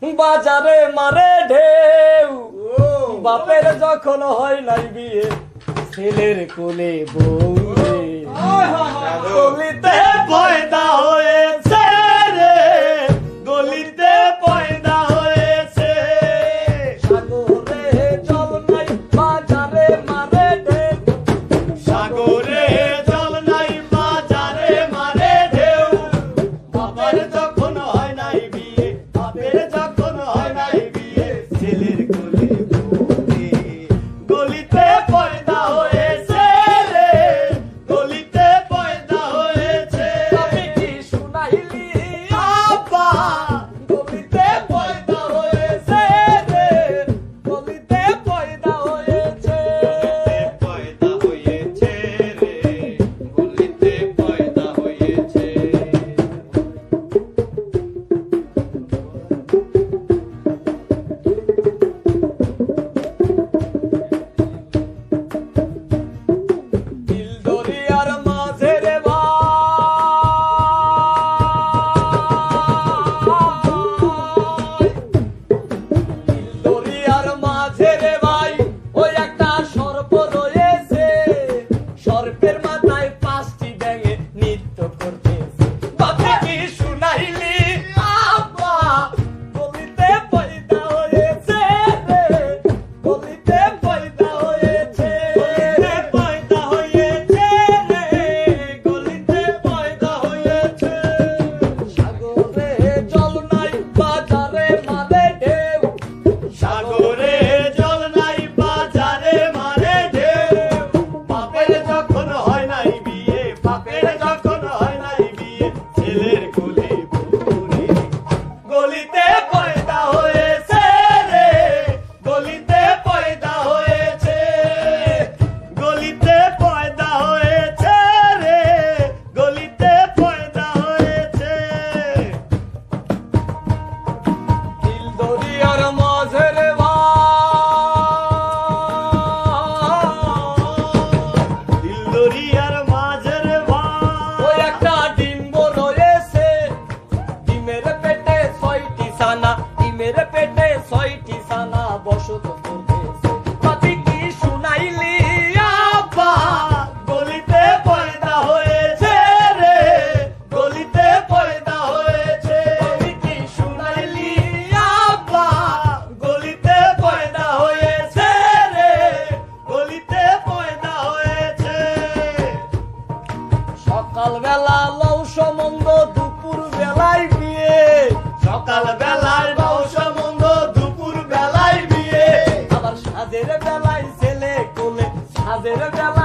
বাজারে মারে ঢেউ বাপের যখন হয় নাই বিয়ে ছেলের কোলে বউ রে গলিতে পয়দা হয়েছে রে গলিতে পয়দা হয়েছে সাগরে জল নাই বাজারে মারে ঢেউ সাগরে জল নাই বাজারে মারে ঢেউ বাপের যখন হয় নাই বিয়ে বাপের যখন হয় নাই বিয়ে ছেলের কোলে বউ রে গলিতে পয়দা হয়েছে রে গলিতে পয়দা হয়েছে আমি কি শুনাইলি আব্বা গলিতে পয়দা হয়েছে রে গলিতে পয়দা হয়েছে পয়দা হয়েছে রে গলিতে পয়দা হয়েছে দিল দরিয়ার মাঝে রে ভাই দিল দরিয়ার মাঝে রে ভাই ওই একটা সর্প রয়েছে সর্পের মাথায় 5টি ব্যাঙে নৃত্য করতেছে কথা কি শুনাইলি আব্বা গলিতে পয়দা হয়েছে রে গলিতে পয়দা হয়েছে পয়দা হয়েছে রে গলিতে পয়দা হয়েছে সাগরে জল নাই বাজারে মারে ঢেউ সাগরে জল নাই বাজারে মারে ঢেউ বাপের যখন হয় নাই বিয়ে বাপের যখন হয় নাই বিয়ে ছেলের কোলে বউ রে গলিতে পয়দা হয়েছে রে গলিতে পয়দা হয়েছে গলিতে পয়দা হয়েছে রে গলিতে পয়দা হয়েছে দিল দরিয়ার মাঝে রে দিল দরিয়ার মাঝে রে ওই একটা ডিম্ব রয়েছে ডিমের পেটে 6টি ছানা ডিমের পেটে 6টি ছানা বসত করতেছে পাতি কি শুনাইলি আব্বা গলিতে পয়দা হয়েছে রে গলিতে পয়দা হয়েছে পাতি কি শুনাইলি আব্বা গলিতে পয়দা হয়েছে রে গলিতে পয়দা হয়েছে সকাল বেলা লও সম্বন্ধ দুপুর বেলায় বিয়ে সকাল বেলায় লও সম্বন্ধ দুপুর বেলায় বিয়ে আবার সাজের বেলায় ছেলে কোলে সাজের বেলায়